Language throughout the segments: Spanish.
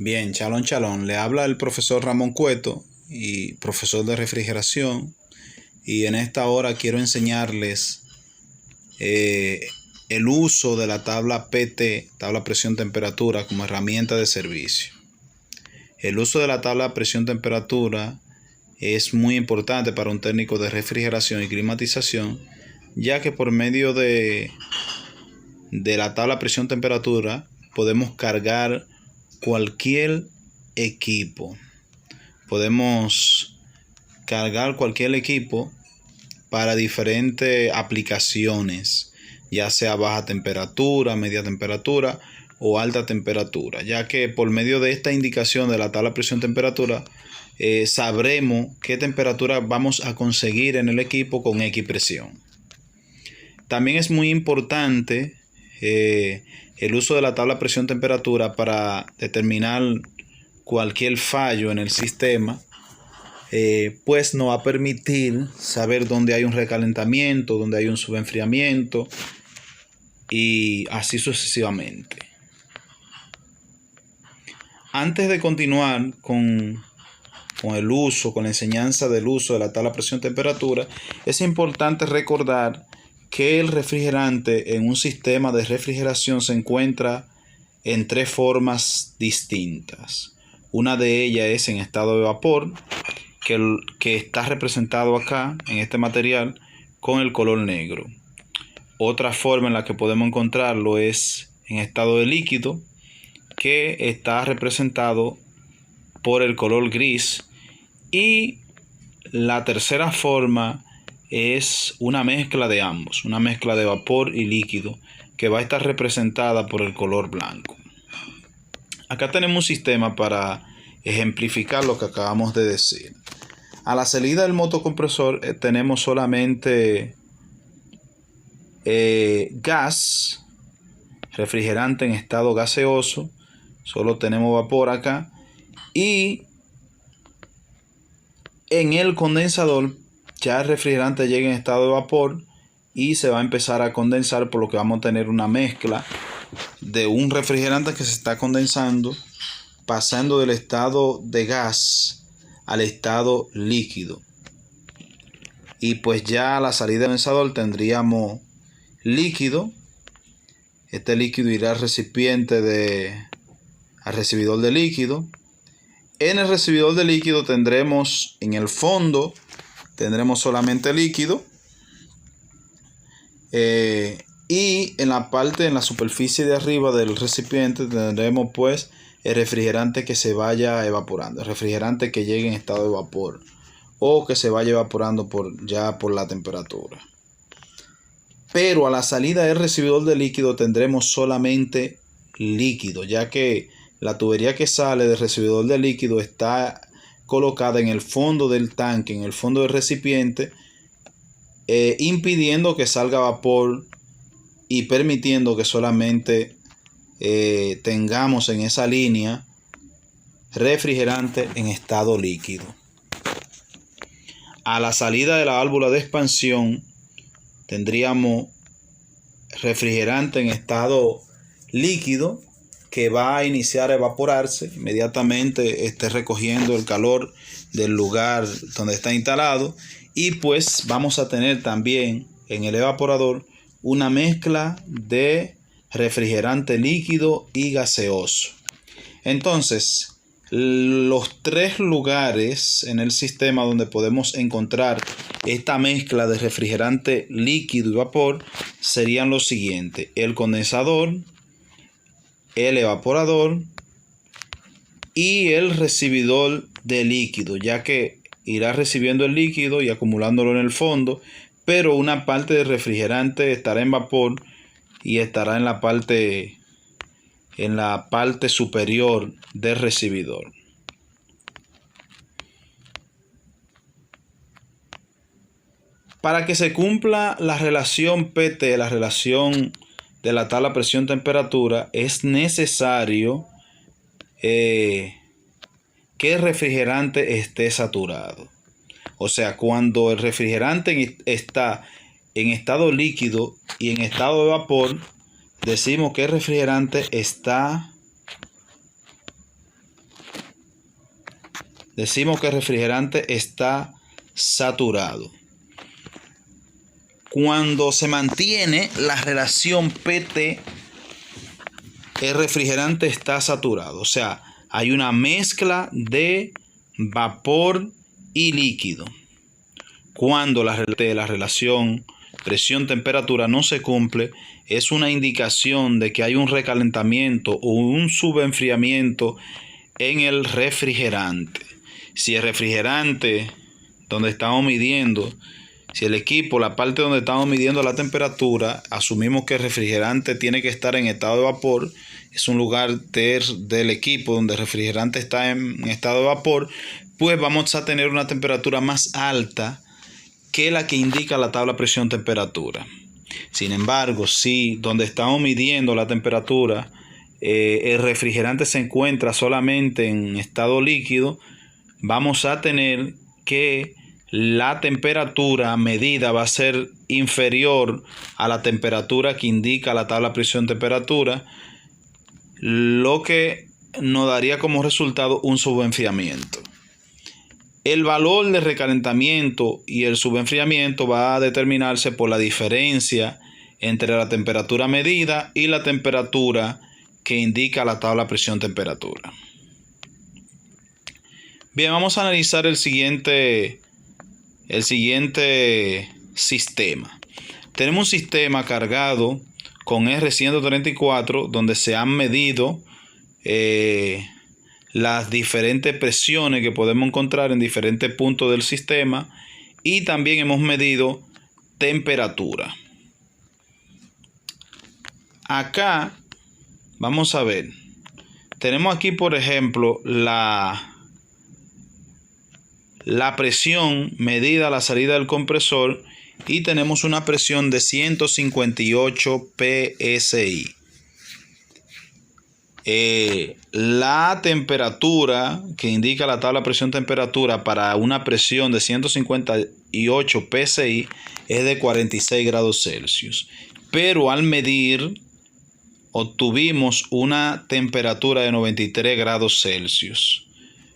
Bien, chalón, chalón. Le habla el profesor Ramón Cueto y profesor de refrigeración. Y en esta hora quiero enseñarles eh, el uso de la tabla PT, tabla presión temperatura, como herramienta de servicio. El uso de la tabla presión temperatura es muy importante para un técnico de refrigeración y climatización, ya que por medio de la tabla presión temperatura podemos cargar cualquier equipo. Podemos cargar cualquier equipo para diferentes aplicaciones, ya sea baja temperatura, media temperatura o alta temperatura, ya que por medio de esta indicación de la tabla presión temperatura sabremos qué temperatura vamos a conseguir en el equipo con X presión. También es muy importante el uso de la tabla presión temperatura para determinar cualquier fallo en el sistema, pues nos va a permitir saber dónde hay un recalentamiento, dónde hay un subenfriamiento y así sucesivamente. Antes de continuar con el uso, con la enseñanza del uso de la tabla presión temperatura, es importante recordar que el refrigerante en un sistema de refrigeración se encuentra en tres formas distintas. Una de ellas es en estado de vapor, que está representado acá en este material con el color negro. Otra forma en la que podemos encontrarlo es en estado de líquido, que está representado por el color gris. Y la tercera forma es una mezcla de ambos, una mezcla de vapor y líquido, que va a estar representada por el color blanco. Acá tenemos un sistema para ejemplificar lo que acabamos de decir. A la salida del motocompresor tenemos solamente gas, refrigerante en estado gaseoso, solo tenemos vapor acá, y en el condensador ya el refrigerante llega en estado de vapor y se va a empezar a condensar, por lo que vamos a tener una mezcla de un refrigerante que se está condensando, pasando del estado de gas al estado líquido. Y pues ya a la salida del condensador tendríamos líquido. Este líquido irá al recipiente al recibidor de líquido. En el recibidor de líquido tendremos, en el fondo tendremos solamente líquido, y en la superficie de arriba del recipiente tendremos pues el refrigerante que se vaya evaporando, el refrigerante que llegue en estado de vapor o que se vaya evaporando por la temperatura. Pero a la salida del recibidor de líquido tendremos solamente líquido, ya que la tubería que sale del recibidor de líquido está colocada en el fondo del tanque, en el fondo del recipiente, impidiendo que salga vapor y permitiendo que solamente tengamos en esa línea refrigerante en estado líquido. A la salida de la válvula de expansión tendríamos refrigerante en estado líquido, que va a iniciar a evaporarse inmediatamente esté recogiendo el calor del lugar donde está instalado, y pues vamos a tener también en el evaporador una mezcla de refrigerante líquido y gaseoso. Entonces, los tres lugares en el sistema donde podemos encontrar esta mezcla de refrigerante líquido y vapor serían los siguientes: el condensador, el evaporador y el recibidor de líquido, ya que irá recibiendo el líquido y acumulándolo en el fondo, pero una parte del refrigerante estará en vapor y estará en la parte superior del recibidor. Para que se cumpla la relación PT, la relación de la tabla presión-temperatura, es necesario que el refrigerante esté saturado. O sea, cuando el refrigerante está en estado líquido y en estado de vapor, decimos que el refrigerante está decimos que el refrigerante está saturado. Cuando se mantiene la relación PT, el refrigerante está saturado. O sea, hay una mezcla de vapor y líquido. Cuando la relación presión-temperatura no se cumple, es una indicación de que hay un recalentamiento o un subenfriamiento en el refrigerante. Si el refrigerante donde estamos midiendo, si el equipo, la parte donde estamos midiendo la temperatura, asumimos que el refrigerante tiene que estar en estado de vapor, es un lugar del equipo donde el refrigerante está en estado de vapor, pues vamos a tener una temperatura más alta que la que indica la tabla presión-temperatura. Sin embargo, si donde estamos midiendo la temperatura, el refrigerante se encuentra solamente en estado líquido, vamos a tener que la temperatura medida va a ser inferior a la temperatura que indica la tabla presión-temperatura, lo que nos daría como resultado un subenfriamiento. El valor de recalentamiento y el subenfriamiento va a determinarse por la diferencia entre la temperatura medida y la temperatura que indica la tabla presión-temperatura. Bien, vamos a analizar el siguiente sistema. Tenemos un sistema cargado con R134 donde se han medido las diferentes presiones que podemos encontrar en diferentes puntos del sistema y también hemos medido temperatura. Acá vamos a ver, tenemos aquí por ejemplo la presión medida a la salida del compresor y tenemos una presión de 158 psi. La temperatura que indica la tabla presión-temperatura para una presión de 158 psi es de 46 grados Celsius. Pero al medir obtuvimos una temperatura de 93 grados Celsius,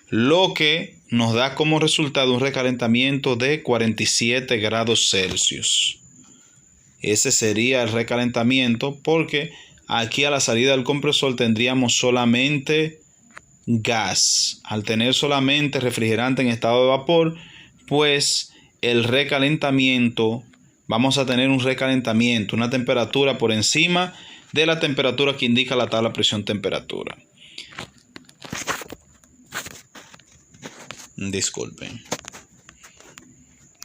lo que nos da como resultado un recalentamiento de 47 grados Celsius. Ese sería el recalentamiento porque aquí a la salida del compresor tendríamos solamente gas. Al tener solamente refrigerante en estado de vapor, pues el recalentamiento, vamos a tener un recalentamiento, una temperatura por encima de la temperatura que indica la tabla presión-temperatura. Disculpen.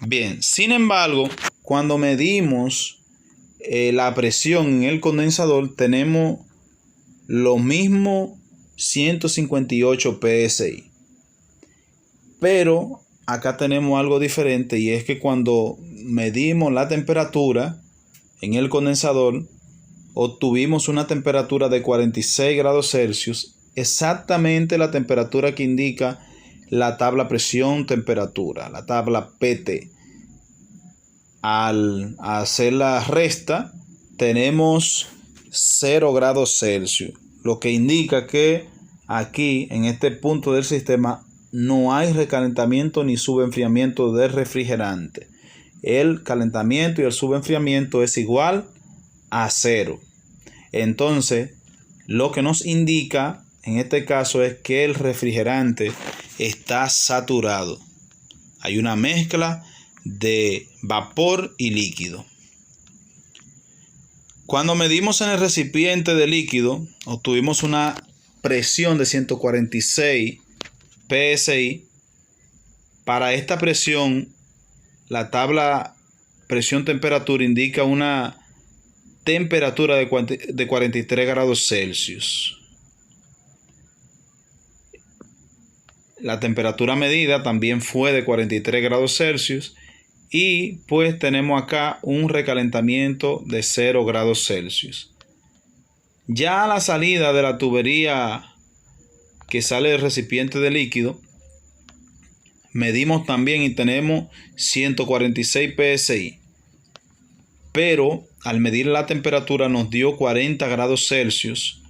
Bien, sin embargo, cuando medimos la presión en el condensador, tenemos lo mismo 158 psi. Pero acá tenemos algo diferente y es que cuando medimos la temperatura en el condensador, obtuvimos una temperatura de 46 grados Celsius, exactamente la temperatura que indica la tabla presión-temperatura, la tabla PT. Al hacer la resta, tenemos 0 grados Celsius, lo que indica que aquí, en este punto del sistema, no hay recalentamiento ni subenfriamiento del refrigerante. El calentamiento y el subenfriamiento es igual a 0. Entonces, lo que nos indica en este caso es que el refrigerante está saturado. Hay una mezcla de vapor y líquido. Cuando medimos en el recipiente de líquido, obtuvimos una presión de 146 psi. Para esta presión, la tabla presión-temperatura indica una temperatura de 43 grados Celsius. La temperatura medida también fue de 43 grados Celsius y pues tenemos acá un recalentamiento de 0 grados Celsius. Ya a la salida de la tubería que sale del recipiente de líquido, medimos también y tenemos 146 psi. Pero al medir la temperatura nos dio 40 grados Celsius,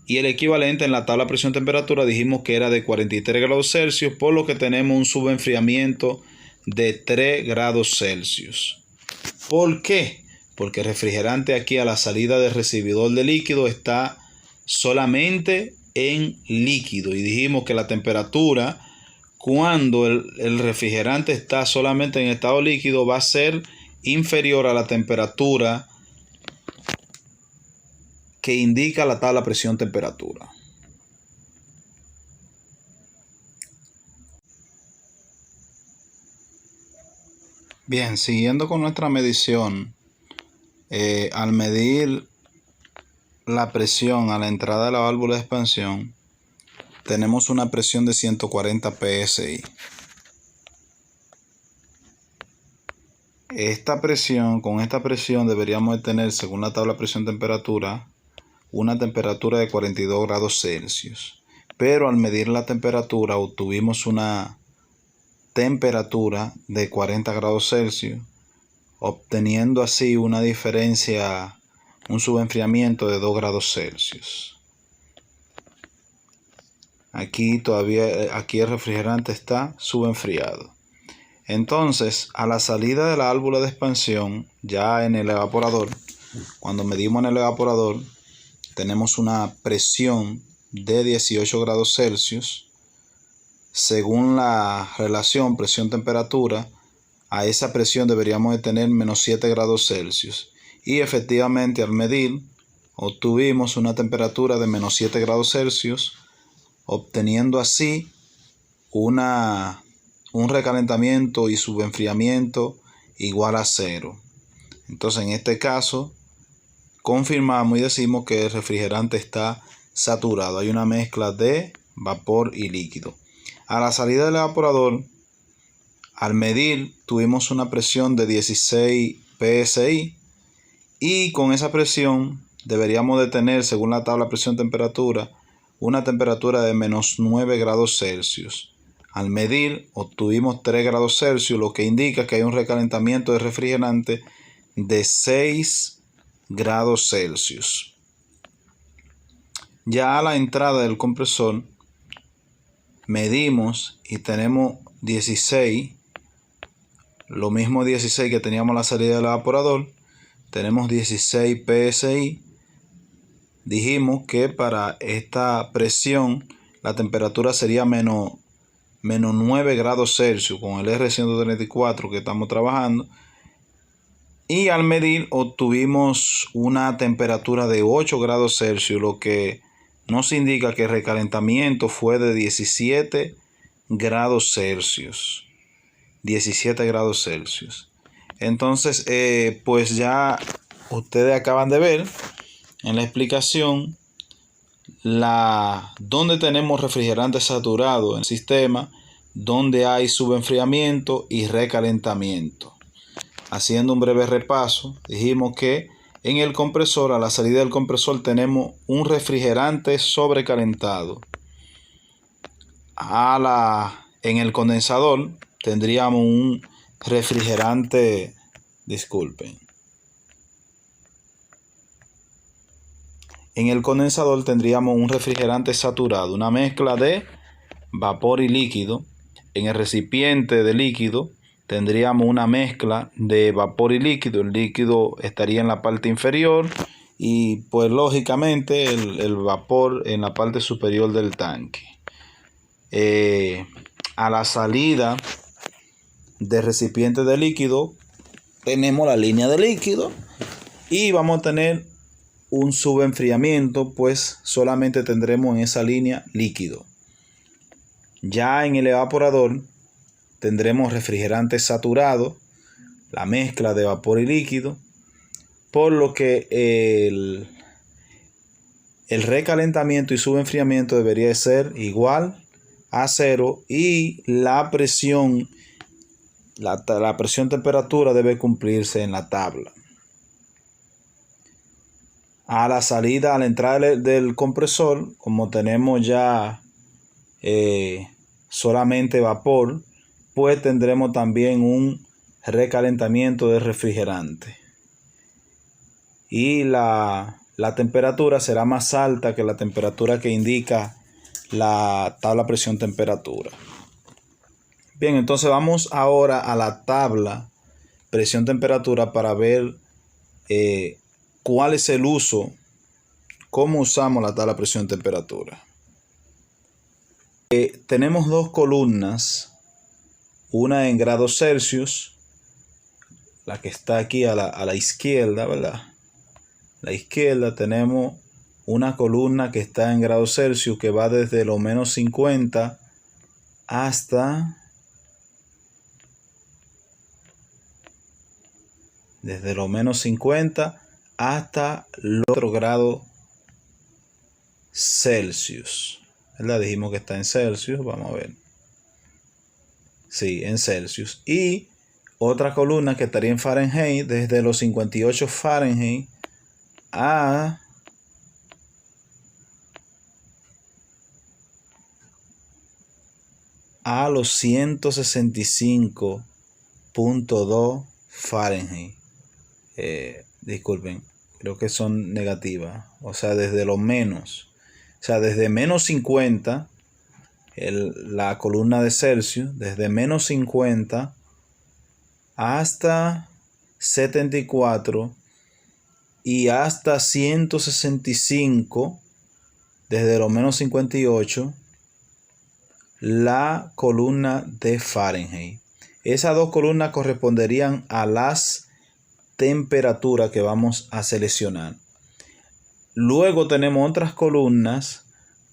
y el equivalente en la tabla presión-temperatura dijimos que era de 43 grados Celsius, por lo que tenemos un subenfriamiento de 3 grados Celsius. ¿Por qué? Porque el refrigerante aquí a la salida del recibidor de líquido está solamente en líquido, y dijimos que la temperatura cuando el refrigerante está solamente en estado líquido va a ser inferior a la temperatura que indica la tabla presión-temperatura. Bien, siguiendo con nuestra medición, al medir la presión a la entrada de la válvula de expansión, tenemos una presión de 140 psi. Con esta presión deberíamos de tener, según la tabla presión-temperatura, una temperatura de 42 grados Celsius. Pero al medir la temperatura obtuvimos una temperatura de 40 grados Celsius, obteniendo así una diferencia, un subenfriamiento de 2 grados Celsius. Aquí el refrigerante está subenfriado. Entonces, a la salida de la válvula de expansión, ya en el evaporador, cuando medimos en el evaporador, tenemos una presión de 18 grados Celsius. Según la relación presión-temperatura, a esa presión deberíamos de tener menos 7 grados Celsius. Y efectivamente al medir, obtuvimos una temperatura de menos 7 grados Celsius, obteniendo así un recalentamiento y subenfriamiento igual a 0. Entonces en este caso confirmamos y decimos que el refrigerante está saturado. Hay una mezcla de vapor y líquido. A la salida del evaporador, al medir, tuvimos una presión de 16 psi, y con esa presión deberíamos de tener, según la tabla presión-temperatura, una temperatura de menos 9 grados Celsius. Al medir, obtuvimos 3 grados Celsius, lo que indica que hay un recalentamiento de refrigerante de 6 grados Celsius. Ya a la entrada del compresor, medimos y tenemos 16, lo mismo 16 que teníamos a la salida del evaporador, tenemos 16 psi. Dijimos que para esta presión la temperatura sería menos 9 grados Celsius con el R134 que estamos trabajando, y al medir obtuvimos una temperatura de 8 grados Celsius, lo que nos indica que el recalentamiento fue de 17 grados Celsius. 17 grados Celsius. Entonces, pues ya ustedes acaban de ver en la explicación donde tenemos refrigerante saturado en el sistema, donde hay subenfriamiento y recalentamiento. Haciendo un breve repaso, dijimos que en el compresor, a la salida del compresor, tenemos un refrigerante sobrecalentado. En el condensador tendríamos un refrigerante, en el condensador tendríamos un refrigerante saturado, una mezcla de vapor y líquido. En el recipiente de líquido tendríamos una mezcla de vapor y líquido. El líquido estaría en la parte inferior y pues lógicamente el vapor en la parte superior del tanque. A la salida del recipiente de líquido tenemos la línea de líquido y vamos a tener un subenfriamiento, pues solamente tendremos en esa línea líquido. Ya en el evaporador tendremos refrigerante saturado, la mezcla de vapor y líquido, por lo que el recalentamiento y subenfriamiento debería ser igual a 0, y la presión temperatura debe cumplirse en la tabla. A la salida, a la entrada del compresor, como tenemos ya solamente vapor, pues tendremos también un recalentamiento del refrigerante. Y la la temperatura será más alta que la temperatura que indica la tabla presión-temperatura. Bien, entonces vamos ahora a la tabla presión-temperatura para ver cuál es el uso, cómo usamos la tabla presión-temperatura. Tenemos dos columnas, una en grados Celsius, la que está aquí a la izquierda, ¿verdad? A la izquierda tenemos una columna que está en grados Celsius que va desde los menos 50 hasta los menos 50 hasta los 4 grados Celsius. ¿Verdad? Dijimos que está en Celsius, vamos a ver. Sí, en Celsius. Y otra columna que estaría en Fahrenheit desde los 58 Fahrenheit a los 165.2 Fahrenheit. Disculpen, creo que son negativas. O sea, desde los menos. O sea, desde menos 50, la columna de Celsius, desde menos 50 hasta 74 y hasta 165, desde los menos 58, la columna de Fahrenheit. Esas dos columnas corresponderían a las temperaturas que vamos a seleccionar. Luego tenemos otras columnas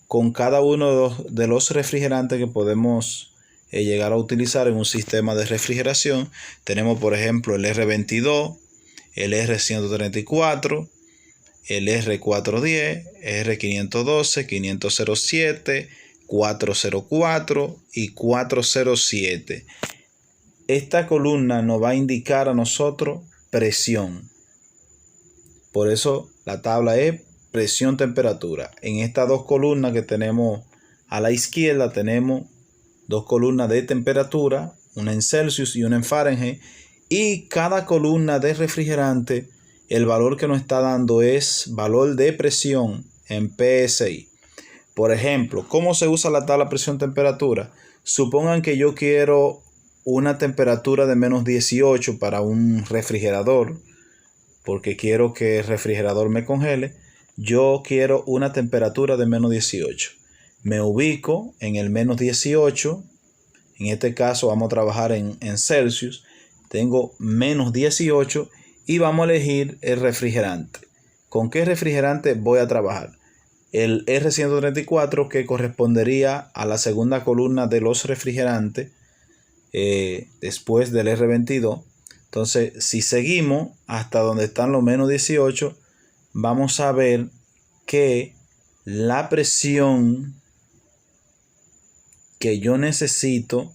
con cada uno de los refrigerantes que podemos llegar a utilizar en un sistema de refrigeración. Tenemos, por ejemplo, el R22, el R134, el R410, R512, 507, 404 y 407. Esta columna nos va a indicar a nosotros presión. Por eso la tabla es presión-temperatura. En estas dos columnas que tenemos a la izquierda tenemos dos columnas de temperatura, una en Celsius y una en Fahrenheit. Y cada columna de refrigerante, el valor que nos está dando es valor de presión en PSI. Por ejemplo, ¿cómo se usa la tabla presión-temperatura? Supongan que yo quiero una temperatura de menos 18 para un refrigerador, porque quiero que el refrigerador me congele. Yo quiero una temperatura de menos 18. Me ubico en el menos 18. En este caso vamos a trabajar en Celsius. Tengo menos 18 y vamos a elegir el refrigerante. ¿Con qué refrigerante voy a trabajar? El R134, que correspondería a la segunda columna de los refrigerantes después del R22. Entonces, si seguimos hasta donde están los menos 18, vamos a ver que la presión que yo necesito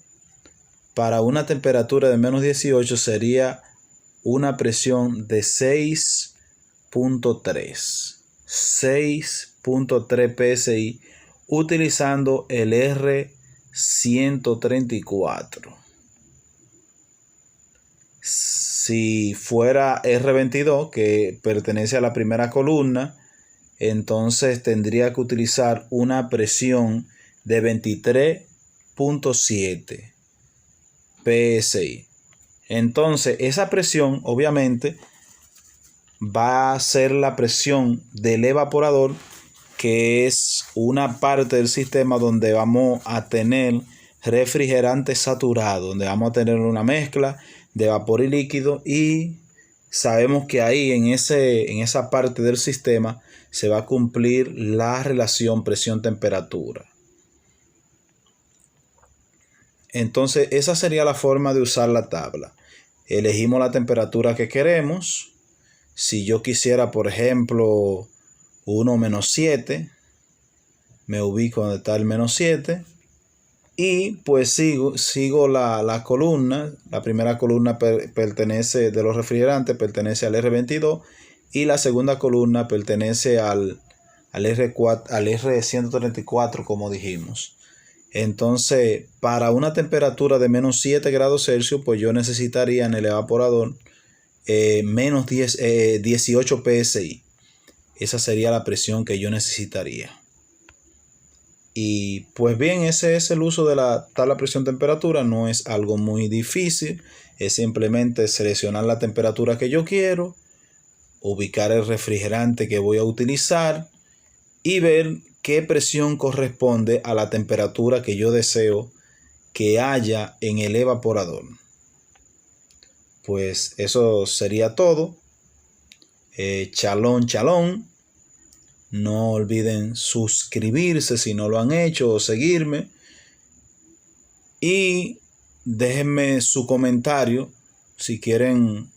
para una temperatura de menos 18 sería una presión de 6.3 PSI utilizando el R134. Si fuera R22, que pertenece a la primera columna, entonces tendría que utilizar una presión de 23.7 PSI. Entonces esa presión obviamente va a ser la presión del evaporador, que es una parte del sistema donde vamos a tener refrigerante saturado, donde vamos a tener una mezcla de vapor y líquido, y sabemos que ahí en esa parte del sistema se va a cumplir la relación presión-temperatura. Entonces esa sería la forma de usar la tabla. Elegimos la temperatura que queremos. Si yo quisiera, por ejemplo, 1 menos 7, me ubico donde está el menos 7 y pues sigo la columna. La primera columna pertenece de los refrigerantes, pertenece al R22, y la segunda columna pertenece al R134, como dijimos. Entonces, para una temperatura de menos 7 grados Celsius, pues yo necesitaría en el evaporador menos 18 PSI. esa sería la presión que yo necesitaría. Y pues bien, ese es el uso de la tabla presión-temperatura. No es algo muy difícil. Es simplemente seleccionar la temperatura que yo quiero, ubicar el refrigerante que voy a utilizar y ver qué presión corresponde a la temperatura que yo deseo que haya en el evaporador. Pues eso sería todo. Chalón, chalón. No olviden suscribirse si no lo han hecho o seguirme. Y déjenme su comentario si quieren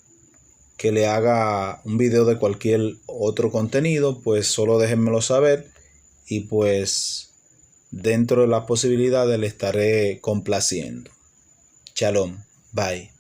que le haga un video de cualquier otro contenido, pues solo déjenmelo saber y pues dentro de las posibilidades le estaré complaciendo. Shalom, bye.